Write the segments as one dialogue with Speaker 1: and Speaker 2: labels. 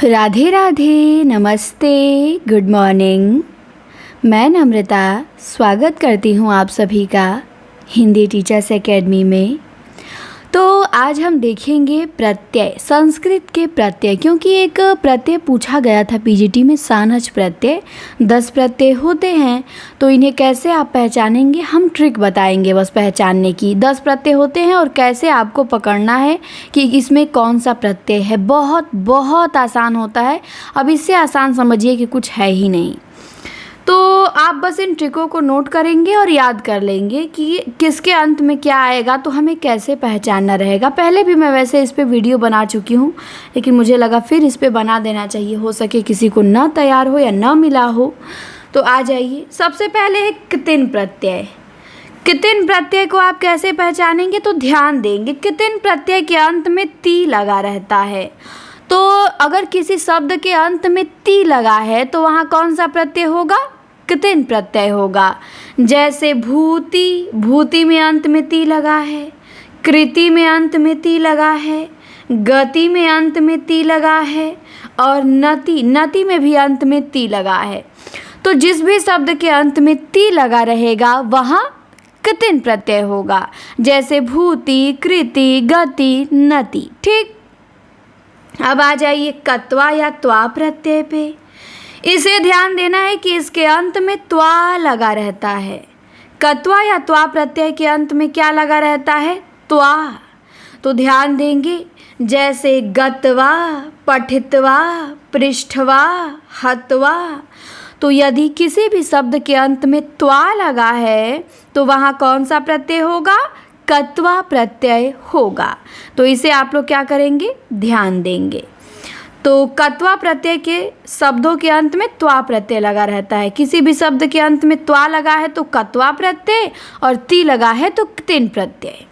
Speaker 1: राधे राधे, नमस्ते, good morning. मैं नम्रता स्वागत करती हूँ आप सभी का हिंदी टीचर्स एकेडमी में। तो आज हम देखेंगे प्रत्यय, संस्कृत के प्रत्यय, क्योंकि एक प्रत्यय पूछा गया था पीजीटी में, सानच प्रत्यय। 10 प्रत्यय होते हैं, तो इन्हें कैसे आप पहचानेंगे, हम ट्रिक बताएंगे बस पहचानने की। 10 प्रत्यय होते हैं और कैसे आपको पकड़ना है कि इसमें कौन सा प्रत्यय है। बहुत बहुत आसान होता है, अब इससे आसान समझिए कि कुछ है ही नहीं। तो आप बस इन ट्रिकों को नोट करेंगे और याद कर लेंगे कि किसके अंत में क्या आएगा, तो हमें कैसे पहचानना रहेगा। पहले भी मैं वैसे इस पे वीडियो बना चुकी हूँ, लेकिन मुझे लगा फिर इस पे बना देना चाहिए, हो सके किसी को ना तैयार हो या ना मिला हो। तो आ जाइए, सबसे पहले है कितिन प्रत्यय। कितिन प्रत्यय को आप कैसे पहचानेंगे, तो ध्यान देंगे कितिन प्रत्यय के अंत में ती लगा रहता है। तो अगर किसी शब्द के अंत में ती लगा है तो वहाँ कौन सा प्रत्यय होगा, कितिन प्रत्यय होगा। जैसे भूति, भूति में अंत में ती लगा है, कृति में अंत में ती लगा है, गति में अंत में ती लगा है, और नति, नति में भी अंत में ती लगा है। तो जिस भी शब्द के अंत में ती लगा रहेगा वहाँ कितिन प्रत्यय होगा। जैसे भूति, कृति, गति, नति। ठीक, अब आ जाइए कत्वा या त्वा प्रत्यय पे। इसे ध्यान देना है कि इसके अंत में त्वा लगा रहता है। कत्वा या त्वा प्रत्यय के अंत में क्या लगा रहता है, त्वा। तो ध्यान देंगे, जैसे गत्वा, पठित्वा, पृष्ठवा, हत्वा। तो यदि किसी भी शब्द के अंत में त्वा लगा है तो वहाँ कौन सा प्रत्यय होगा, कत्वा प्रत्यय होगा। तो इसे आप लोग क्या करेंगे, ध्यान देंगे। तो कत्वा प्रत्यय के शब्दों के अंत में त्वा प्रत्यय लगा रहता है। किसी भी शब्द के अंत में त्वा लगा है तो कत्वा प्रत्यय, और ती लगा है तो कितिन प्रत्यय।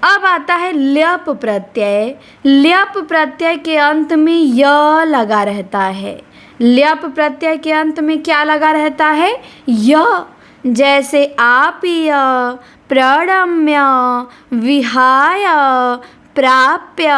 Speaker 1: अब आता है ल्यप प्रत्यय। ल्यप प्रत्यय के अंत में य लगा रहता है। ल्यप प्रत्यय के अंत में क्या लगा रहता है, य। जैसे आपिय, प्रणम्य, विहाय, प्राप्य।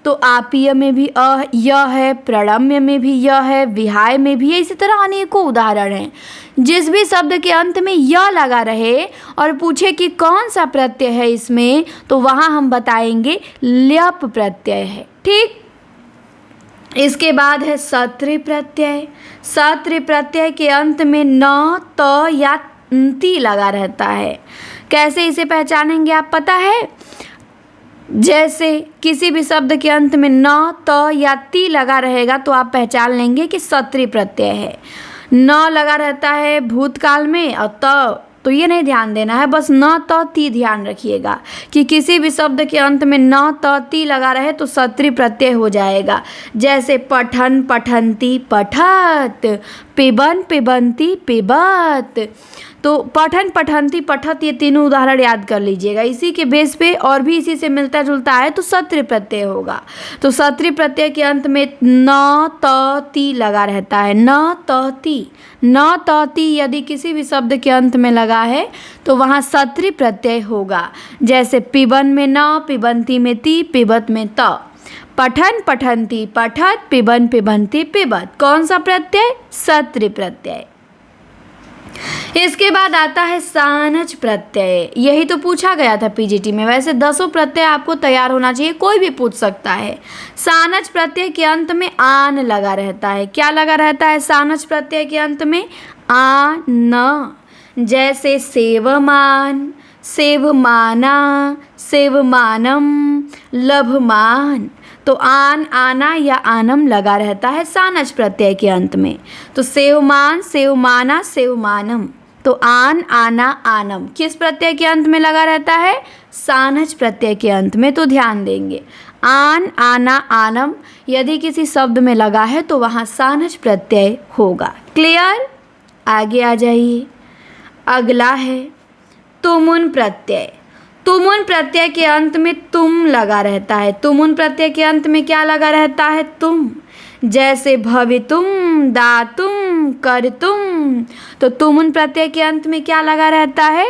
Speaker 1: तो आपिय में भी य है, प्रणम्य में भी य है, विहाय में भी है। इसी तरह अनेकों उदाहरण हैं। जिस भी शब्द के अंत में य लगा रहे और पूछे कि कौन सा प्रत्यय है इसमें, तो वहाँ हम बताएंगे ल्यप प्रत्यय है। ठीक, इसके बाद है सत्रि प्रत्यय। सत्रि प्रत्यय के अंत में न, त या ती लगा रहता है। कैसे इसे पहचानेंगे आप पता है, जैसे किसी भी शब्द के अंत में न, त या ती लगा रहेगा तो आप पहचान लेंगे कि सत्रि प्रत्यय है। न लगा रहता है भूतकाल में, और तो ये नहीं ध्यान देना है, बस न, त, ती ध्यान रखिएगा कि किसी भी शब्द के अंत में न, त, ती लगा रहे तो सत्रि प्रत्यय हो जाएगा। जैसे पठन, पठंती, पठत, पिबन, पिबंती, पिबत। तो पठन, पठंती, पठत, ये तीनों उदाहरण याद कर लीजिएगा। इसी के बेस पे और भी इसी से मिलता जुलता है तो सत्रि प्रत्यय होगा। तो सत्रि प्रत्यय के अंत में न, त, ती लगा रहता है। न, त, ती, न, त, ती यदि किसी भी शब्द के अंत में लगा है तो वहाँ सत्रि प्रत्यय होगा। जैसे पिबन में न, पिबंती में ती, पिबत में त। पठन, पठंती, पठत, पिबन, पिबंती, पिबत। कौन सा प्रत्यय, सत्रि प्रत्यय। इसके बाद आता है सानच प्रत्यय। यही तो पूछा गया था पीजीटी में। वैसे 10 प्रत्यय आपको तैयार होना चाहिए, कोई भी पूछ सकता है। सानच प्रत्यय के अंत में आन लगा रहता है। क्या लगा रहता है सानच प्रत्यय के अंत में, आन। जैसे सेवमान, सेवमाना, सेवमानम, लभमान। तो आन, आना या आनम लगा रहता है सानच प्रत्यय के अंत में। तो सेवमान, सेवमाना, सेवमानम। तो आन, आना, आनम किस प्रत्यय के अंत में लगा रहता है, सानच प्रत्यय के अंत में। तो ध्यान देंगे, आन, आना, आनम यदि किसी शब्द में लगा है तो वहाँ सानच प्रत्यय होगा। क्लियर, आगे आ जाइए। अगला है तुमुन प्रत्यय। तुमुन प्रत्यय के अंत में तुम लगा रहता है। तुमुन प्रत्यय के अंत में क्या लगा रहता है, तुम। जैसे भवितुम, दातुम, करतुम। तो तुमुन प्रत्यय के अंत में क्या लगा रहता है,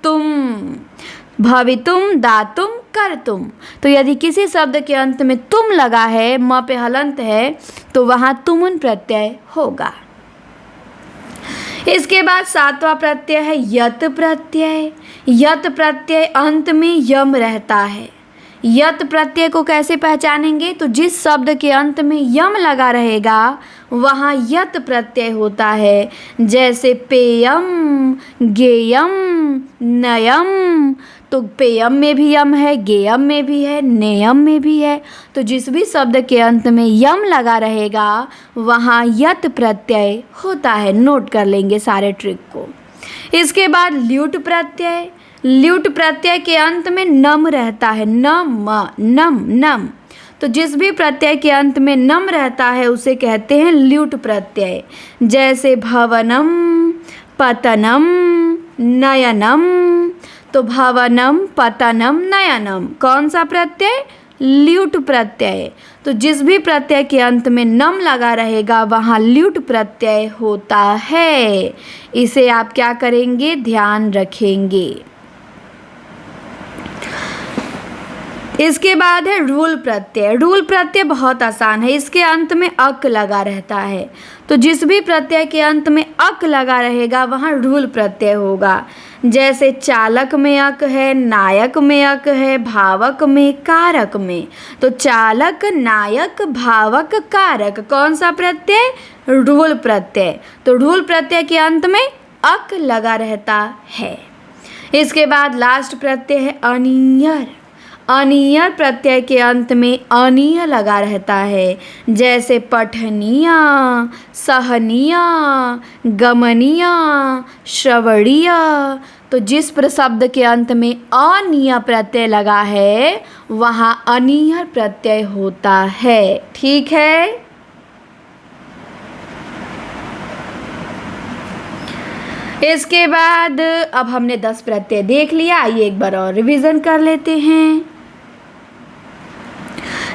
Speaker 1: तुम। भवितुम, दातुम, कर तुम। तो यदि किसी शब्द के अंत में तुम लगा है, म पे हलंत है, तो वहाँ तुमुन प्रत्यय होगा। इसके बाद 7वां प्रत्यय है यत प्रत्यय। यत प्रत्यय अंत में यम रहता है। यत प्रत्यय को कैसे पहचानेंगे? तो जिस शब्द के अंत में यम लगा रहेगा वहाँ यत प्रत्यय होता है। जैसे पेयम, गेयम, नयम। तो पेयम में भी यम है, गेयम में भी है, नेयम में भी है। तो जिस भी शब्द के अंत में यम लगा रहेगा वहाँ यत प्रत्यय होता है। नोट कर लेंगे सारे ट्रिक को। इसके बाद ल्युट प्रत्यय। ल्युट प्रत्यय के अंत में नम रहता है। नम, नम, नम। तो जिस भी प्रत्यय के अंत में नम रहता है उसे कहते हैं ल्युट प्रत्यय। जैसे भवनम, पतनम, नयनम। तो भवनम, पतनम, नयनम कौन सा प्रत्यय? ल्युट प्रत्यय। तो जिस भी प्रत्यय के अंत में नम लगा रहेगा वहाँ ल्युट प्रत्यय होता है। इसे आप क्या करेंगे? ध्यान रखेंगे। इसके बाद है रूल प्रत्यय। रूल प्रत्यय बहुत आसान है। इसके अंत में अक लगा रहता है। तो जिस भी प्रत्यय के अंत में अक लगा रहेगा वहाँ रूल प्रत्यय होगा। जैसे चालक में अक है, नायक में अक है, भावक में, कारक में। तो चालक, नायक, भावक, कारक कौन सा प्रत्यय? रूल प्रत्यय। तो रूल प्रत्यय के अंत में अक लगा रहता है। इसके बाद लास्ट प्रत्यय है अनियर। अनियर प्रत्यय के अंत में अनीय लगा रहता है। जैसे पठनीय, सहनीय, गमनीय, श्रवणीय। तो जिस शब्द के अंत में अनीय प्रत्यय लगा है वहाँ अनीय प्रत्यय होता है। ठीक है। इसके बाद अब हमने 10 प्रत्यय देख लिया। आइए एक बार और रिवीजन कर लेते हैं।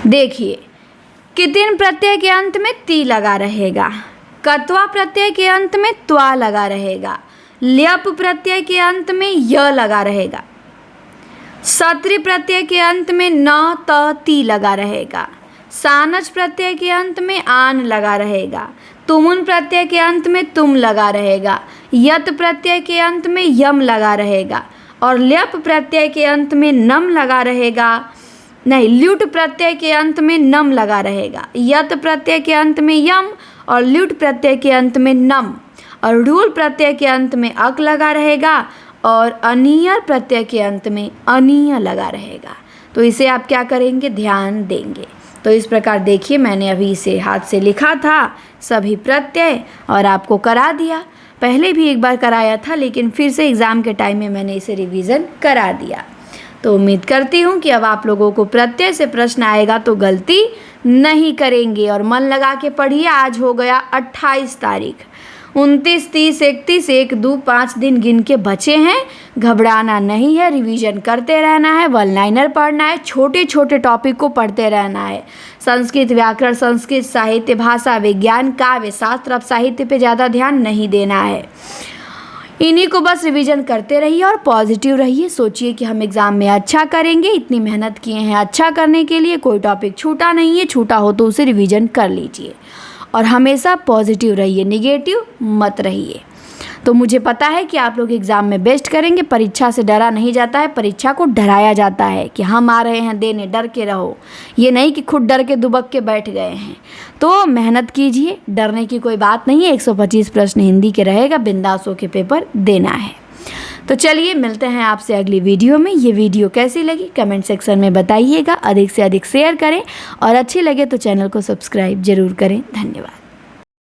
Speaker 1: देखिए, कितिन प्रत्यय के अंत में ती लगा रहेगा। कत्वा प्रत्यय के अंत में त्वा लगा रहेगा। ल्यप प्रत्यय के अंत में य लगा रहेगा। सत्री प्रत्यय के अंत में न, त, ती लगा रहेगा। सानच प्रत्यय के अंत में आन लगा रहेगा। तुमुन प्रत्यय के अंत में तुम लगा रहेगा। यत प्रत्यय के अंत में यम लगा रहेगा। और ल्यप प्रत्यय के अंत में नम लगा रहेगा। नहीं, ल्युट प्रत्यय के अंत में नम लगा रहेगा। यत प्रत्यय के अंत में यम और ल्युट प्रत्यय के अंत में नम। और रूल प्रत्यय के अंत में अक लगा रहेगा और अनीय प्रत्यय के अंत में अनीय लगा रहेगा। तो इसे आप क्या करेंगे? ध्यान देंगे। तो इस प्रकार देखिए, मैंने अभी इसे हाथ से लिखा था सभी प्रत्यय और आपको करा दिया। पहले भी एक बार कराया था लेकिन फिर से एग्ज़ाम के टाइम में मैंने इसे रिवीजन करा दिया। तो उम्मीद करती हूँ कि अब आप लोगों को प्रत्यय से प्रश्न आएगा तो गलती नहीं करेंगे। और मन लगा के पढ़िए। आज हो गया 28 तारीख। 29, 30, 31, 1, 2, 5 दिन गिन के बचे हैं। घबराना नहीं है, रिवीजन करते रहना है, वन लाइनर पढ़ना है, छोटे छोटे टॉपिक को पढ़ते रहना है। संस्कृत व्याकरण, संस्कृत साहित्य, भाषा विज्ञान, काव्य शास्त्र, अब साहित्य पे ज़्यादा ध्यान नहीं देना है। इन्हीं को बस रिवीजन करते रहिए और पॉजिटिव रहिए। सोचिए कि हम एग्ज़ाम में अच्छा करेंगे। इतनी मेहनत किए हैं अच्छा करने के लिए, कोई टॉपिक छूटा नहीं है। छूटा हो तो उसे रिवीजन कर लीजिए और हमेशा पॉजिटिव रहिए, नेगेटिव मत रहिए। तो मुझे पता है कि आप लोग एग्ज़ाम में बेस्ट करेंगे। परीक्षा से डरा नहीं जाता है, परीक्षा को डराया जाता है कि हम आ रहे हैं देने, डर के रहो। ये नहीं कि खुद डर के दुबक के बैठ गए हैं। तो मेहनत कीजिए, डरने की कोई बात नहीं है। 125 प्रश्न हिंदी के रहेगा, बिंदास होके पेपर देना है। तो चलिए मिलते हैं आपसे अगली वीडियो में। ये वीडियो कैसी लगी कमेंट सेक्शन में बताइएगा। अधिक से अधिक शेयर करें और अच्छी लगे तो चैनल को सब्सक्राइब ज़रूर करें। धन्यवाद।